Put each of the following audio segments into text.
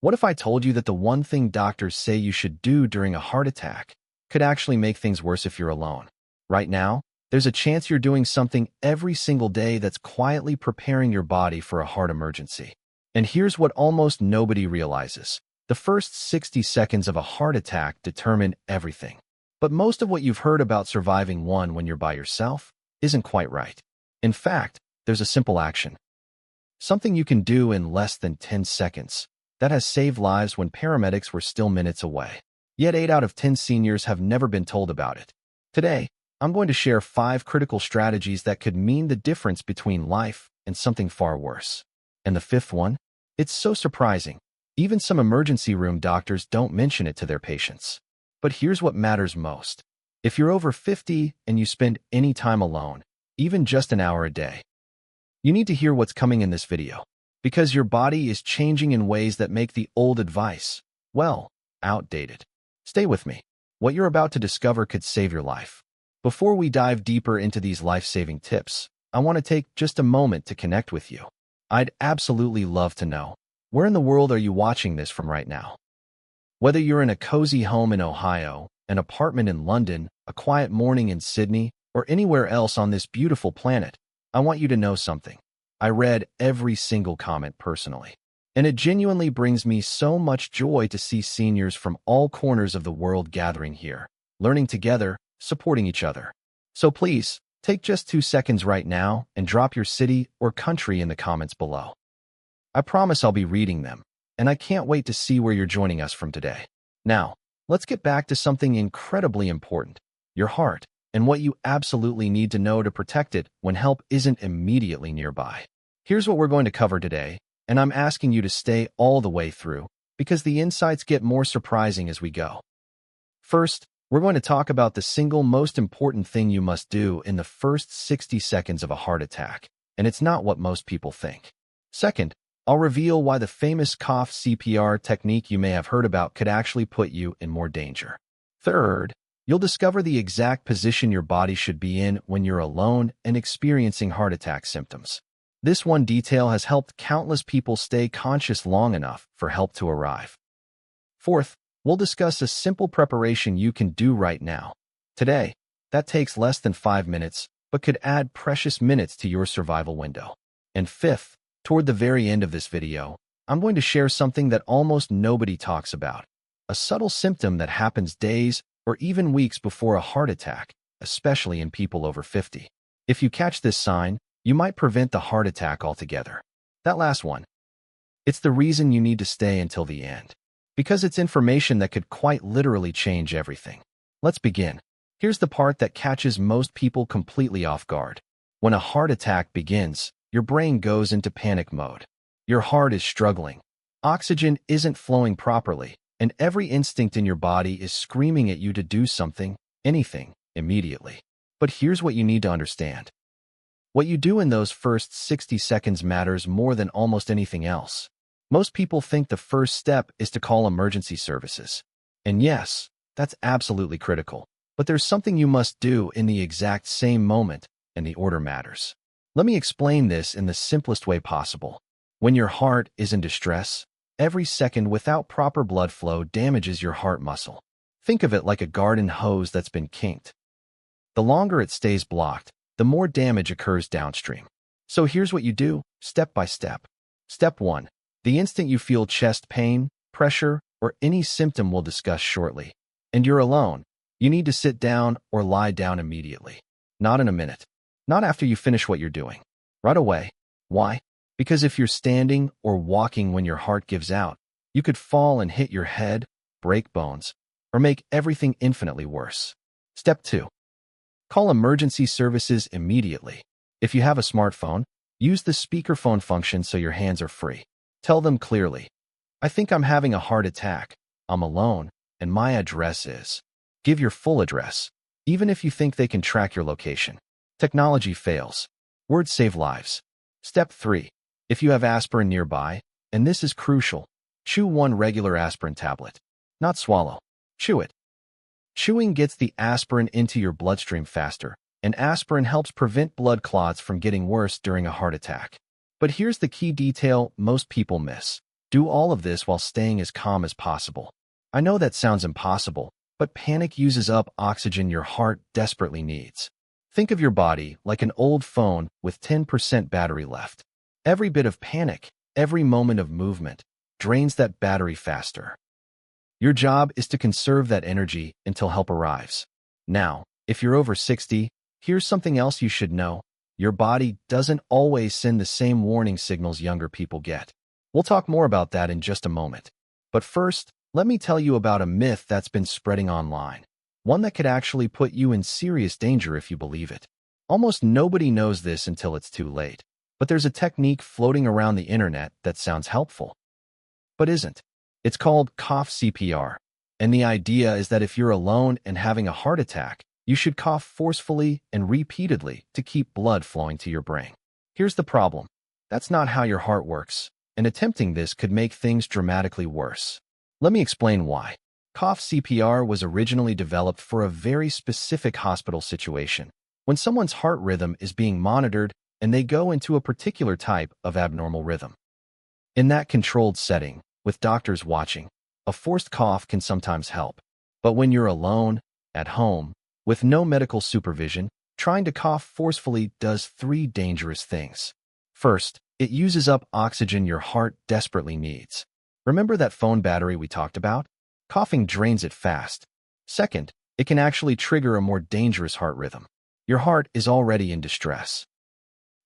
What if I told you that the one thing doctors say you should do during a heart attack could actually make things worse if you're alone? Right now, there's a chance you're doing something every single day that's quietly preparing your body for a heart emergency. And here's what almost nobody realizes. The first 60 seconds of a heart attack determine everything. But most of what you've heard about surviving one when you're by yourself isn't quite right. In fact, there's a simple action. Something you can do in less than 10 seconds that has saved lives when paramedics were still minutes away. Yet 8 out of 10 seniors have never been told about it. Today, I'm going to share 5 critical strategies that could mean the difference between life and something far worse. And the 5th one? It's so surprising. Even some emergency room doctors don't mention it to their patients. But here's what matters most. If you're over 50 and you spend any time alone, even just an hour a day, you need to hear what's coming in this video. Because your body is changing in ways that make the old advice, well, outdated. Stay with me. What you're about to discover could save your life. Before we dive deeper into these life-saving tips, I want to take just a moment to connect with you. I'd absolutely love to know, where in the world are you watching this from right now? Whether you're in a cozy home in Ohio, an apartment in London, a quiet morning in Sydney, or anywhere else on this beautiful planet, I want you to know something. I read every single comment personally, and it genuinely brings me so much joy to see seniors from all corners of the world gathering here, learning together, supporting each other. So please, take just 2 seconds right now and drop your city or country in the comments below. I promise I'll be reading them, and I can't wait to see where you're joining us from today. Now, let's get back to something incredibly important, your heart, and what you absolutely need to know to protect it when help isn't immediately nearby. Here's what we're going to cover today, and I'm asking you to stay all the way through, because the insights get more surprising as we go. First, we're going to talk about the single most important thing you must do in the first 60 seconds of a heart attack, and it's not what most people think. Second, I'll reveal why the famous cough CPR technique you may have heard about could actually put you in more danger. Third, you'll discover the exact position your body should be in when you're alone and experiencing heart attack symptoms. This one detail has helped countless people stay conscious long enough for help to arrive. Fourth, we'll discuss a simple preparation you can do right now. Today, that takes less than 5 minutes, but could add precious minutes to your survival window. And fifth, toward the very end of this video, I'm going to share something that almost nobody talks about, a subtle symptom that happens days or even weeks before a heart attack, especially in people over 50. If you catch this sign, you might prevent the heart attack altogether. That last one. It's the reason you need to stay until the end, because it's information that could quite literally change everything. Let's begin. Here's the part that catches most people completely off guard. When a heart attack begins, your brain goes into panic mode. Your heart is struggling. Oxygen isn't flowing properly, and every instinct in your body is screaming at you to do something, anything, immediately. But here's what you need to understand. What you do in those first 60 seconds matters more than almost anything else. Most people think the first step is to call emergency services. And yes, that's absolutely critical. But there's something you must do in the exact same moment, and the order matters. Let me explain this in the simplest way possible. When your heart is in distress, every second without proper blood flow damages your heart muscle. Think of it like a garden hose that's been kinked. The longer it stays blocked, the more damage occurs downstream. So here's what you do, step by step. Step 1. The instant you feel chest pain, pressure, or any symptom we'll discuss shortly, and you're alone, you need to sit down or lie down immediately. Not in a minute. Not after you finish what you're doing. Right away. Why? Because if you're standing or walking when your heart gives out, you could fall and hit your head, break bones, or make everything infinitely worse. Step 2. Call emergency services immediately. If you have a smartphone, use the speakerphone function so your hands are free. Tell them clearly, I think I'm having a heart attack, I'm alone, and my address is. Give your full address, even if you think they can track your location. Technology fails. Words save lives. Step 3. If you have aspirin nearby, and this is crucial, chew one regular aspirin tablet. Not swallow. Chew it. Chewing gets the aspirin into your bloodstream faster, and aspirin helps prevent blood clots from getting worse during a heart attack. But here's the key detail most people miss. Do all of this while staying as calm as possible. I know that sounds impossible, but panic uses up oxygen your heart desperately needs. Think of your body like an old phone with 10% battery left. Every bit of panic, every moment of movement, drains that battery faster. Your job is to conserve that energy until help arrives. Now, if you're over 60, here's something else you should know. Your body doesn't always send the same warning signals younger people get. We'll talk more about that in just a moment. But first, let me tell you about a myth that's been spreading online. One that could actually put you in serious danger if you believe it. Almost nobody knows this until it's too late. But there's a technique floating around the internet that sounds helpful, but isn't. It's called cough CPR. And the idea is that if you're alone and having a heart attack, you should cough forcefully and repeatedly to keep blood flowing to your brain. Here's the problem. That's not how your heart works, and attempting this could make things dramatically worse. Let me explain why. Cough CPR was originally developed for a very specific hospital situation, when someone's heart rhythm is being monitored and they go into a particular type of abnormal rhythm. In that controlled setting, with doctors watching, a forced cough can sometimes help. But when you're alone, at home, with no medical supervision, trying to cough forcefully does three dangerous things. First, it uses up oxygen your heart desperately needs. Remember that phone battery we talked about? Coughing drains it fast. Second, it can actually trigger a more dangerous heart rhythm. Your heart is already in distress.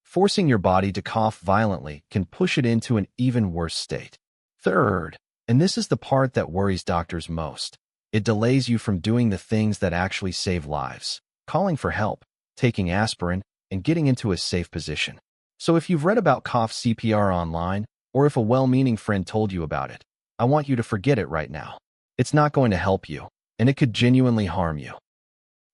Forcing your body to cough violently can push it into an even worse state. Third, and this is the part that worries doctors most, it delays you from doing the things that actually save lives, calling for help, taking aspirin, and getting into a safe position. So if you've read about cough CPR online, or if a well-meaning friend told you about it, I want you to forget it right now. It's not going to help you, and it could genuinely harm you.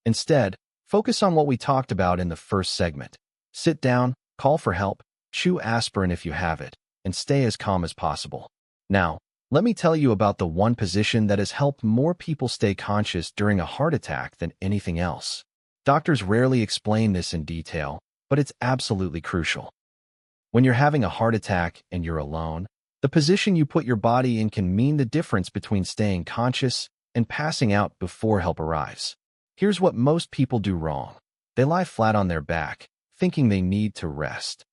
Instead, focus on what we talked about in the first segment. Sit down, call for help, chew aspirin if you have it, and stay as calm as possible. Now, let me tell you about the one position that has helped more people stay conscious during a heart attack than anything else. Doctors rarely explain this in detail, but it's absolutely crucial. When you're having a heart attack and you're alone, the position you put your body in can mean the difference between staying conscious and passing out before help arrives. Here's what most people do wrong. They lie flat on their back, thinking they need to rest.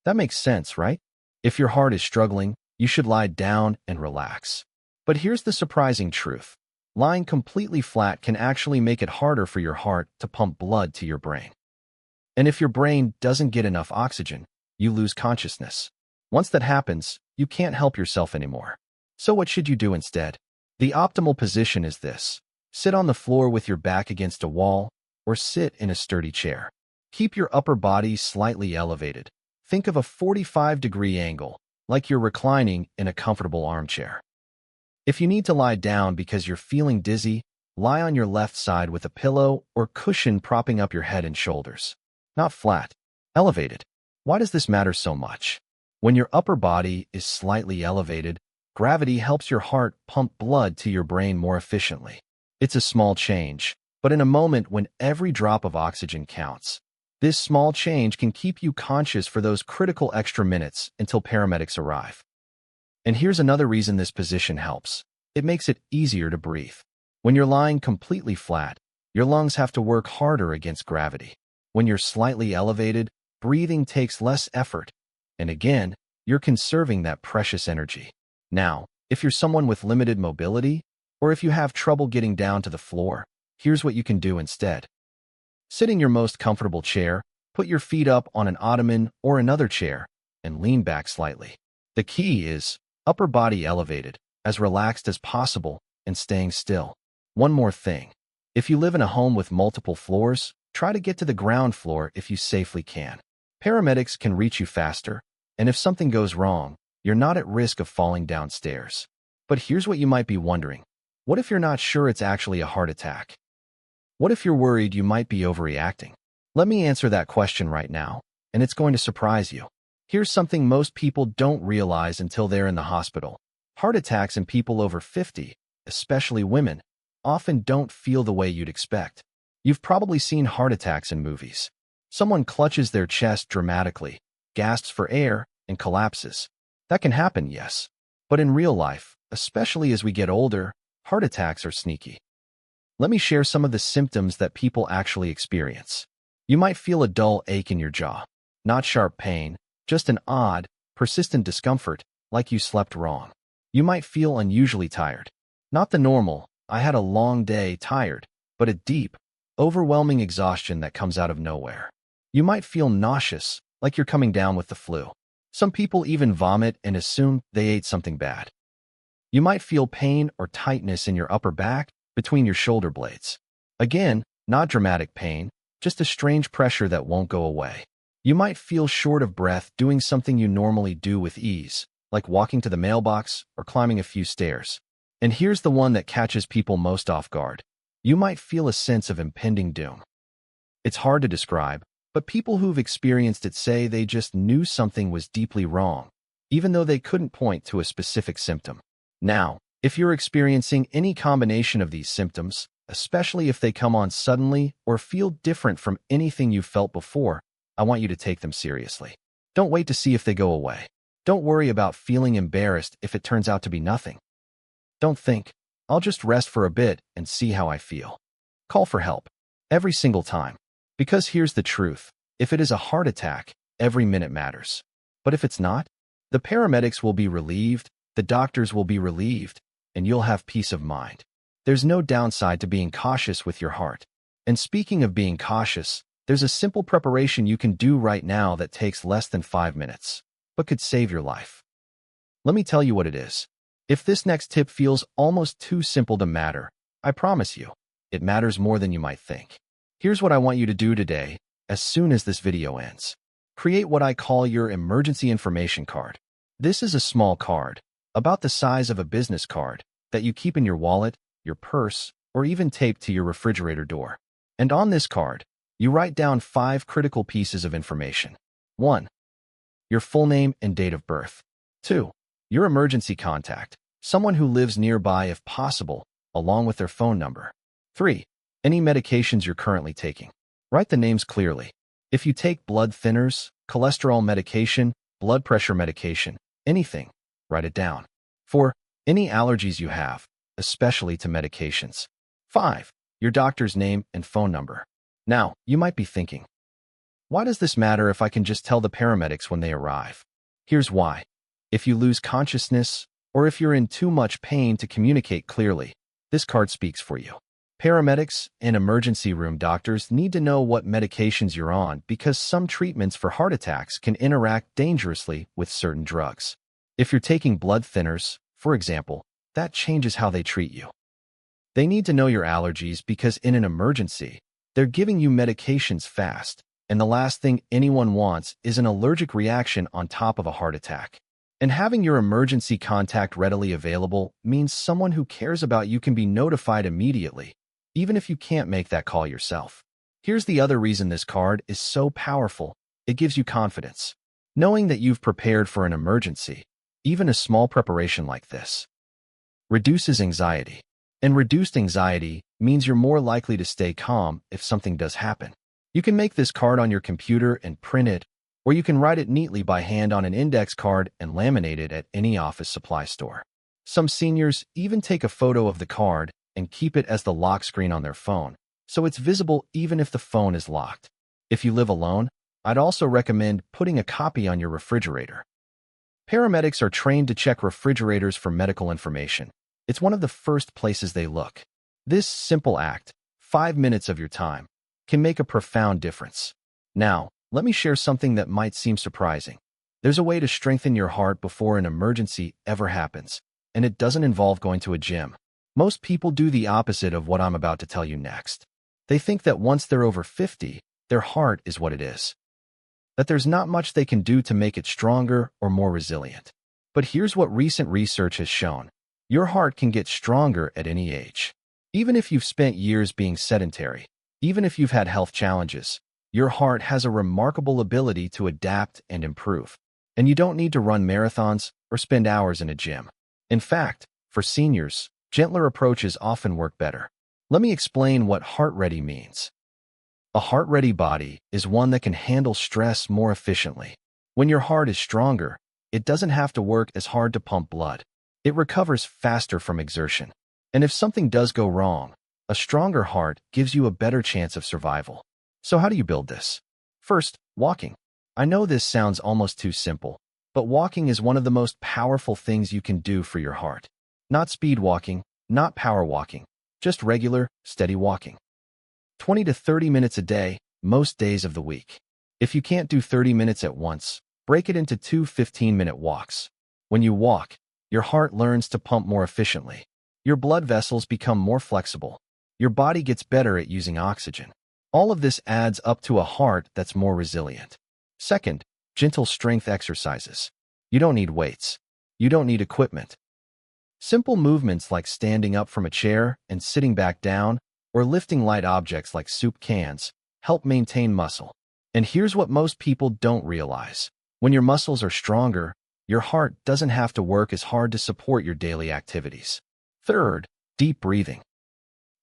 That makes sense, right? If your heart is struggling, you should lie down and relax. But here's the surprising truth. Lying completely flat can actually make it harder for your heart to pump blood to your brain. And if your brain doesn't get enough oxygen, you lose consciousness. Once that happens, you can't help yourself anymore. So what should you do instead? The optimal position is this. Sit on the floor with your back against a wall, or sit in a sturdy chair. Keep your upper body slightly elevated. Think of a 45-degree angle, like you're reclining in a comfortable armchair. If you need to lie down because you're feeling dizzy, lie on your left side with a pillow or cushion propping up your head and shoulders. Not flat, elevated. Why does this matter so much? When your upper body is slightly elevated, gravity helps your heart pump blood to your brain more efficiently. It's a small change, but in a moment when every drop of oxygen counts, this small change can keep you conscious for those critical extra minutes until paramedics arrive. And here's another reason this position helps. It makes it easier to breathe. When you're lying completely flat, your lungs have to work harder against gravity. When you're slightly elevated, breathing takes less effort. And again, you're conserving that precious energy. Now, if you're someone with limited mobility, or if you have trouble getting down to the floor, here's what you can do instead. Sit in your most comfortable chair, put your feet up on an ottoman or another chair, and lean back slightly. The key is upper body elevated, as relaxed as possible, and staying still. One more thing. If you live in a home with multiple floors, try to get to the ground floor if you safely can. Paramedics can reach you faster, and if something goes wrong, you're not at risk of falling downstairs. But here's what you might be wondering. What if you're not sure it's actually a heart attack? What if you're worried you might be overreacting? Let me answer that question right now, and it's going to surprise you. Here's something most people don't realize until they're in the hospital. Heart attacks in people over 50, especially women, often don't feel the way you'd expect. You've probably seen heart attacks in movies. Someone clutches their chest dramatically, gasps for air, and collapses. That can happen, yes. But in real life, especially as we get older, heart attacks are sneaky. Let me share some of the symptoms that people actually experience. You might feel a dull ache in your jaw. Not sharp pain, just an odd, persistent discomfort, like you slept wrong. You might feel unusually tired. Not the normal, I had a long day tired, but a deep, overwhelming exhaustion that comes out of nowhere. You might feel nauseous, like you're coming down with the flu. Some people even vomit and assume they ate something bad. You might feel pain or tightness in your upper back, between your shoulder blades. Again, not dramatic pain, just a strange pressure that won't go away. You might feel short of breath doing something you normally do with ease, like walking to the mailbox or climbing a few stairs. And here's the one that catches people most off guard. You might feel a sense of impending doom. It's hard to describe, but people who've experienced it say they just knew something was deeply wrong, even though they couldn't point to a specific symptom. Now, if you're experiencing any combination of these symptoms, especially if they come on suddenly or feel different from anything you've felt before, I want you to take them seriously. Don't wait to see if they go away. Don't worry about feeling embarrassed if it turns out to be nothing. Don't think, I'll just rest for a bit and see how I feel. Call for help. Every single time. Because here's the truth. If it is a heart attack, every minute matters. But if it's not, the paramedics will be relieved, the doctors will be relieved, and you'll have peace of mind. There's no downside to being cautious with your heart. And speaking of being cautious, there's a simple preparation you can do right now that takes less than 5 minutes, but could save your life. Let me tell you what it is. If this next tip feels almost too simple to matter, I promise you, it matters more than you might think. Here's what I want you to do today, as soon as this video ends. Create what I call your emergency information card. This is a small card, about the size of a business card, that you keep in your wallet, your purse, or even taped to your refrigerator door. And on this card, you write down 5 critical pieces of information. 1. Your full name and date of birth. 2. Your emergency contact, someone who lives nearby if possible, along with their phone number. 3. Any medications you're currently taking. Write the names clearly. If you take blood thinners, cholesterol medication, blood pressure medication, anything, write it down. 4. Any allergies you have, especially to medications. 5. Your doctor's name and phone number. Now, you might be thinking, why does this matter if I can just tell the paramedics when they arrive? Here's why. If you lose consciousness, or if you're in too much pain to communicate clearly, this card speaks for you. Paramedics and emergency room doctors need to know what medications you're on because some treatments for heart attacks can interact dangerously with certain drugs. If you're taking blood thinners, for example, that changes how they treat you. They need to know your allergies because in an emergency, they're giving you medications fast, and the last thing anyone wants is an allergic reaction on top of a heart attack. And having your emergency contact readily available means someone who cares about you can be notified immediately, even if you can't make that call yourself. Here's the other reason this card is so powerful. It gives you confidence. Knowing that you've prepared for an emergency, even a small preparation like this, reduces anxiety. And reduced anxiety means you're more likely to stay calm if something does happen. You can make this card on your computer and print it, or you can write it neatly by hand on an index card and laminate it at any office supply store. Some seniors even take a photo of the card and keep it as the lock screen on their phone, so it's visible even if the phone is locked. If you live alone, I'd also recommend putting a copy on your refrigerator. Paramedics are trained to check refrigerators for medical information. It's one of the first places they look. This simple act, 5 minutes of your time, can make a profound difference. Now, let me share something that might seem surprising. There's a way to strengthen your heart before an emergency ever happens, and it doesn't involve going to a gym. Most people do the opposite of what I'm about to tell you next. They think that once they're over 50, their heart is what it is. That there's not much they can do to make it stronger or more resilient. But here's what recent research has shown. Your heart can get stronger at any age. Even if you've spent years being sedentary, even if you've had health challenges, your heart has a remarkable ability to adapt and improve. And you don't need to run marathons or spend hours in a gym. In fact, for seniors, gentler approaches often work better. Let me explain what heart-ready means. A heart-ready body is one that can handle stress more efficiently. When your heart is stronger, it doesn't have to work as hard to pump blood. It recovers faster from exertion. And if something does go wrong, a stronger heart gives you a better chance of survival. So how do you build this? First, walking. I know this sounds almost too simple, but walking is one of the most powerful things you can do for your heart. Not speed walking, not power walking, just regular, steady walking. 20 to 30 minutes a day, most days of the week. If you can't do 30 minutes at once, break it into two 15-minute walks. When you walk, your heart learns to pump more efficiently. Your blood vessels become more flexible. Your body gets better at using oxygen. All of this adds up to a heart that's more resilient. Second, gentle strength exercises. You don't need weights. You don't need equipment. Simple movements like standing up from a chair and sitting back down, or lifting light objects like soup cans, help maintain muscle. And here's what most people don't realize. When your muscles are stronger, your heart doesn't have to work as hard to support your daily activities. Third, deep breathing.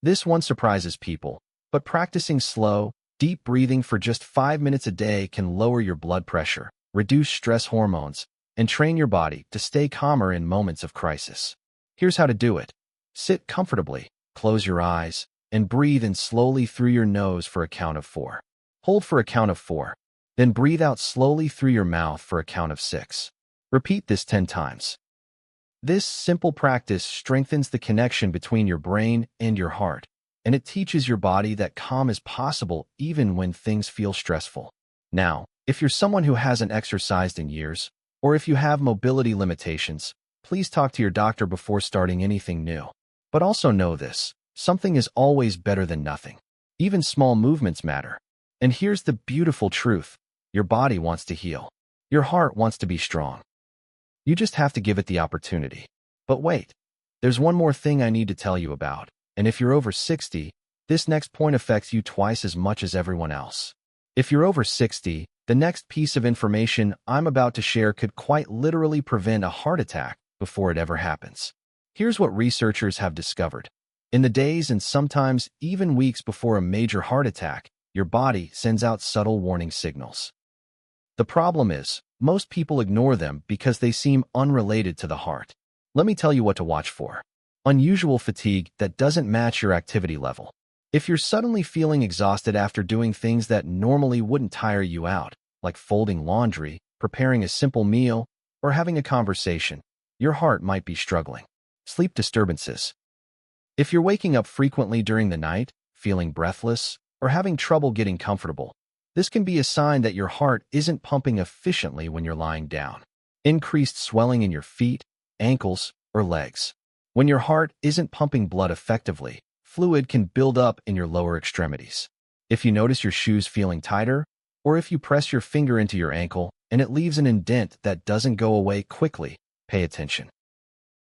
This one surprises people, but practicing slow, deep breathing for just 5 minutes a day can lower your blood pressure, reduce stress hormones, and train your body to stay calmer in moments of crisis. Here's how to do it. Sit comfortably, close your eyes, and breathe in slowly through your nose for a count of 4. Hold for a count of 4. Then breathe out slowly through your mouth for a count of 6. Repeat this 10 times. This simple practice strengthens the connection between your brain and your heart, and it teaches your body that calm is possible even when things feel stressful. Now, if you're someone who hasn't exercised in years, or if you have mobility limitations, please talk to your doctor before starting anything new. But also know this. Something is always better than nothing. Even small movements matter. And here's the beautiful truth. Your body wants to heal. Your heart wants to be strong. You just have to give it the opportunity. But wait, there's one more thing I need to tell you about. And if you're over 60, this next point affects you twice as much as everyone else. If you're over 60, the next piece of information I'm about to share could quite literally prevent a heart attack before it ever happens. Here's what researchers have discovered. In the days and sometimes even weeks before a major heart attack, your body sends out subtle warning signals. The problem is, most people ignore them because they seem unrelated to the heart. Let me tell you what to watch for. Unusual fatigue that doesn't match your activity level. If you're suddenly feeling exhausted after doing things that normally wouldn't tire you out, like folding laundry, preparing a simple meal, or having a conversation, your heart might be struggling. Sleep disturbances. If you're waking up frequently during the night, feeling breathless, or having trouble getting comfortable, this can be a sign that your heart isn't pumping efficiently when you're lying down. Increased swelling in your feet, ankles, or legs. When your heart isn't pumping blood effectively, fluid can build up in your lower extremities. If you notice your shoes feeling tighter, or if you press your finger into your ankle and it leaves an indent that doesn't go away quickly, pay attention.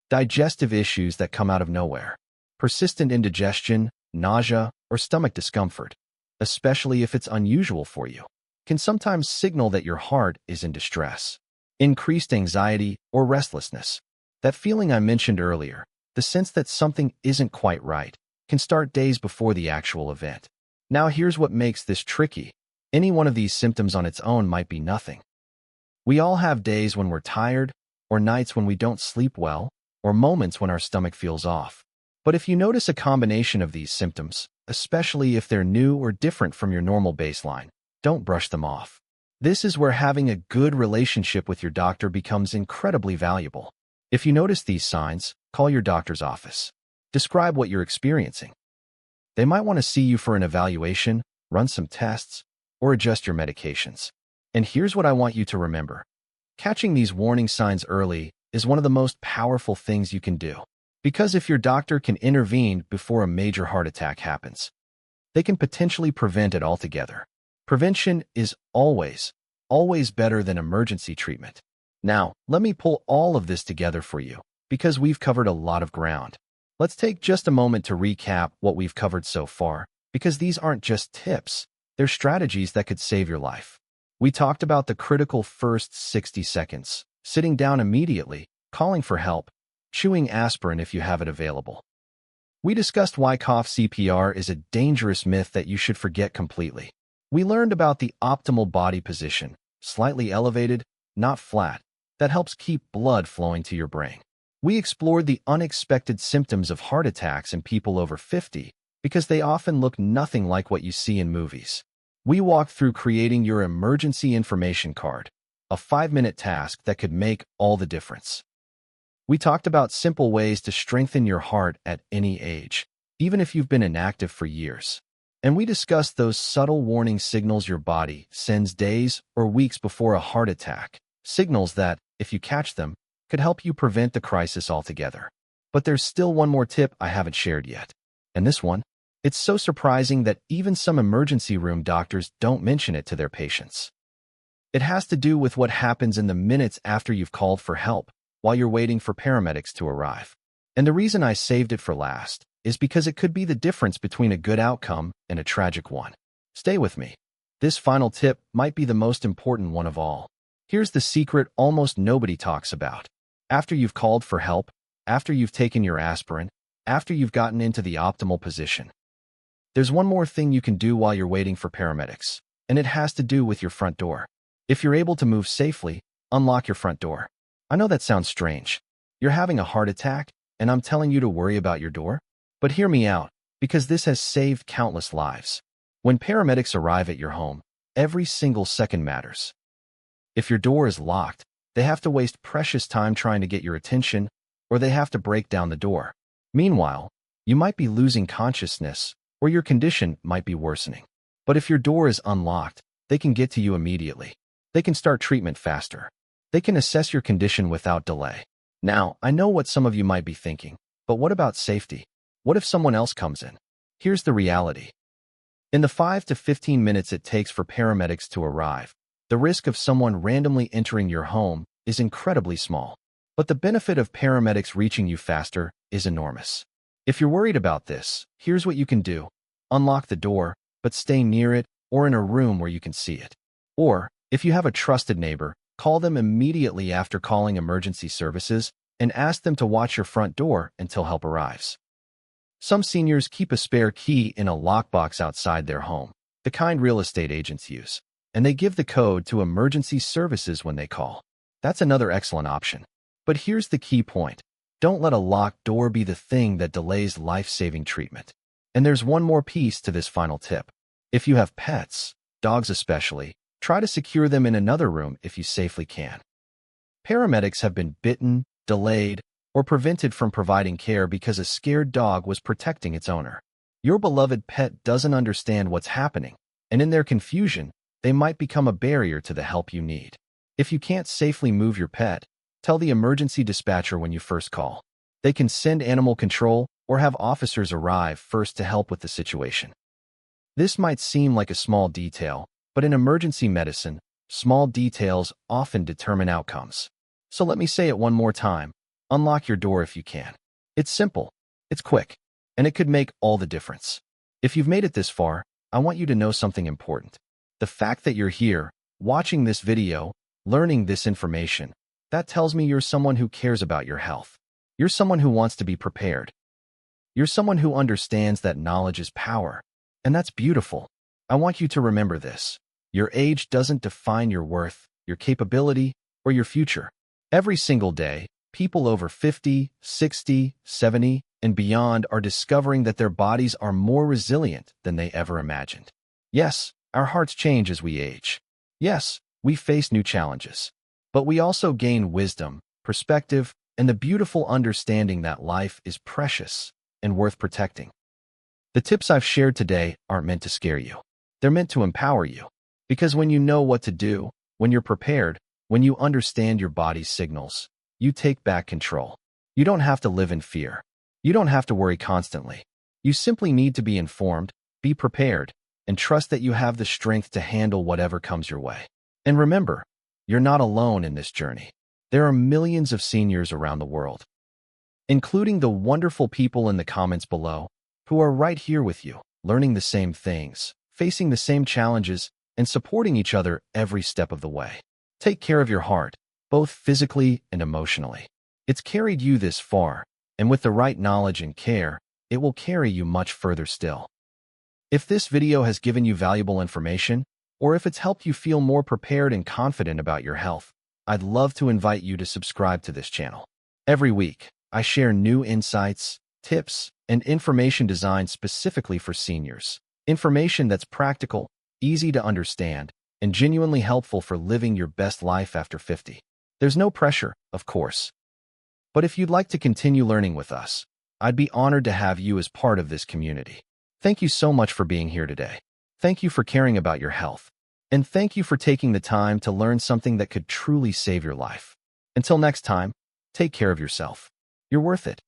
Digestive issues that come out of nowhere. Persistent indigestion, nausea, or stomach discomfort, especially if it's unusual for you, can sometimes signal that your heart is in distress. Increased anxiety or restlessness. That feeling I mentioned earlier, the sense that something isn't quite right, can start days before the actual event. Now here's what makes this tricky. Any one of these symptoms on its own might be nothing. We all have days when we're tired, or nights when we don't sleep well, or moments when our stomach feels off. But if you notice a combination of these symptoms, especially if they're new or different from your normal baseline, don't brush them off. This is where having a good relationship with your doctor becomes incredibly valuable. If you notice these signs, call your doctor's office. Describe what you're experiencing. They might want to see you for an evaluation, run some tests, or adjust your medications. And here's what I want you to remember. Catching these warning signs early is one of the most powerful things you can do. Because if your doctor can intervene before a major heart attack happens, they can potentially prevent it altogether. Prevention is always better than emergency treatment. Now, let me pull all of this together for you, because we've covered a lot of ground. Let's take just a moment to recap what we've covered so far, because these aren't just tips, they're strategies that could save your life. We talked about the critical first 60 seconds, sitting down immediately, calling for help, chewing aspirin if you have it available. We discussed why cough CPR is a dangerous myth that you should forget completely. We learned about the optimal body position, slightly elevated, not flat, that helps keep blood flowing to your brain. We explored the unexpected symptoms of heart attacks in people over 50 because they often look nothing like what you see in movies. We walked through creating your emergency information card, a 5-minute task that could make all the difference. We talked about simple ways to strengthen your heart at any age, even if you've been inactive for years. And we discussed those subtle warning signals your body sends days or weeks before a heart attack, signals that, if you catch them, could help you prevent the crisis altogether. But there's still one more tip I haven't shared yet. And this one, it's so surprising that even some emergency room doctors don't mention it to their patients. It has to do with what happens in the minutes after you've called for help, while you're waiting for paramedics to arrive. And the reason I saved it for last is because it could be the difference between a good outcome and a tragic one. Stay with me. This final tip might be the most important one of all. Here's the secret almost nobody talks about. After you've called for help, after you've taken your aspirin, after you've gotten into the optimal position, there's one more thing you can do while you're waiting for paramedics, and it has to do with your front door. If you're able to move safely, unlock your front door. I know that sounds strange. You're having a heart attack, and I'm telling you to worry about your door? But hear me out, because this has saved countless lives. When paramedics arrive at your home, every single second matters. If your door is locked, they have to waste precious time trying to get your attention, or they have to break down the door. Meanwhile, you might be losing consciousness, or your condition might be worsening. But if your door is unlocked, they can get to you immediately. They can start treatment faster. They can assess your condition without delay. Now, I know what some of you might be thinking, but what about safety? What if someone else comes in? Here's the reality. In the 5 to 15 minutes it takes for paramedics to arrive, the risk of someone randomly entering your home is incredibly small. But the benefit of paramedics reaching you faster is enormous. If you're worried about this, here's what you can do. Unlock the door, but stay near it or in a room where you can see it. Or, if you have a trusted neighbor, call them immediately after calling emergency services and ask them to watch your front door until help arrives. Some seniors keep a spare key in a lockbox outside their home, the kind real estate agents use, and they give the code to emergency services when they call. That's another excellent option. But here's the key point. Don't let a locked door be the thing that delays life-saving treatment. And there's one more piece to this final tip. If you have pets, dogs especially, try to secure them in another room if you safely can. Paramedics have been bitten, delayed, or prevented from providing care because a scared dog was protecting its owner. Your beloved pet doesn't understand what's happening, and in their confusion, they might become a barrier to the help you need. If you can't safely move your pet, tell the emergency dispatcher when you first call. They can send animal control or have officers arrive first to help with the situation. This might seem like a small detail, but in emergency medicine, small details often determine outcomes. So let me say it one more time. Unlock your door if you can. It's simple, it's quick, and it could make all the difference. If you've made it this far, I want you to know something important. The fact that you're here, watching this video, learning this information, that tells me you're someone who cares about your health. You're someone who wants to be prepared. You're someone who understands that knowledge is power, and that's beautiful. I want you to remember this. Your age doesn't define your worth, your capability, or your future. Every single day, people over 50, 60, 70, and beyond are discovering that their bodies are more resilient than they ever imagined. Yes, our hearts change as we age. Yes, we face new challenges. But we also gain wisdom, perspective, and the beautiful understanding that life is precious and worth protecting. The tips I've shared today aren't meant to scare you. They're meant to empower you. Because when you know what to do, when you're prepared, when you understand your body's signals, you take back control. You don't have to live in fear. You don't have to worry constantly. You simply need to be informed, be prepared, and trust that you have the strength to handle whatever comes your way. And remember, you're not alone in this journey. There are millions of seniors around the world, including the wonderful people in the comments below, who are right here with you, learning the same things, facing the same challenges, and supporting each other every step of the way. Take care of your heart, both physically and emotionally. It's carried you this far, and with the right knowledge and care, it will carry you much further still. If this video has given you valuable information, or if it's helped you feel more prepared and confident about your health, I'd love to invite you to subscribe to this channel. Every week, I share new insights, tips, and information designed specifically for seniors. Information that's practical, easy to understand, and genuinely helpful for living your best life after 50. There's no pressure, of course. But if you'd like to continue learning with us, I'd be honored to have you as part of this community. Thank you so much for being here today. Thank you for caring about your health. And thank you for taking the time to learn something that could truly save your life. Until next time, take care of yourself. You're worth it.